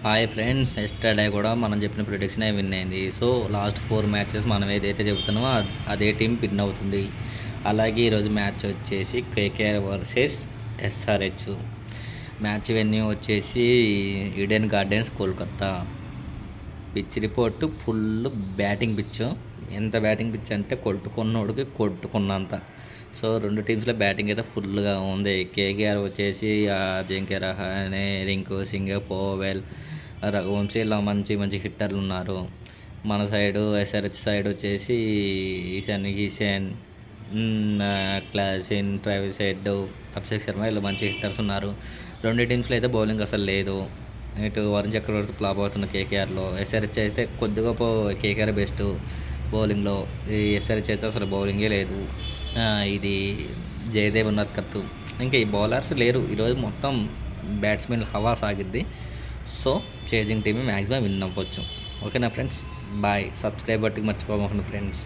Hi friends, yesterday కూడా మనం చెప్పిన ప్రిడిక్షన్ విన్ అయింది. సో లాస్ట్ 4 మ్యాచెస్ మనం ఏదైతే చెబుతున్నామో అదే టీం విన్ అవుతుంది. అలాగే ఈరోజు మ్యాచ్ వచ్చేసి KKR versus SRH. Match venue వచ్చేసి Eden Gardens Kolkata. Pitch report full batting pitch. ఎంత బ్యాటింగ్ పిచ్ అంటే కొట్టుకున్నోడికి కొట్టుకున్నంత. సో రెండు టీమ్స్లో బ్యాటింగ్ అయితే ఫుల్గా ఉంది. కేకేఆర్ వచ్చేసి అజింక్య రహానే, రింకు సింగ్, పోవెల్, రఘువంశీ ఇలా మంచి మంచి హిట్టర్లు ఉన్నారు. మన సైడు ఎస్ఆర్హెచ్ సైడ్ వచ్చేసి Ishan Kishan, Klaasen, Travis Head, Abhishek Sharma ఇలా మంచి హిట్టర్స్ ఉన్నారు. రెండు టీమ్స్లో అయితే బౌలింగ్ అసలు లేదు. ఇటు వరుణ్ చక్రవర్తి ఫ్లాప్ అవుతున్న కేకేఆర్లో. ఎస్ఆర్హెచ్ అయితే కొద్దిగా కేకేఆర్ బెస్ట్ బౌలింగ్లో. ఈ ఎస్ఆర్హెచ్ అయితే అసలు బౌలింగే లేదు. ఇది జయదేవ్ ఉన్నత్కత్తు, ఇంకా ఈ బౌలర్స్ లేరు. ఈరోజు మొత్తం బ్యాట్స్మెన్ హవా సాగిద్ది. So chasing team maximum win అవ్వచ్చు. ఓకేనా ఫ్రెండ్స్, బాయ్. సబ్స్క్రైబ్ బట్టి మర్చిపోకండి ఫ్రెండ్స్.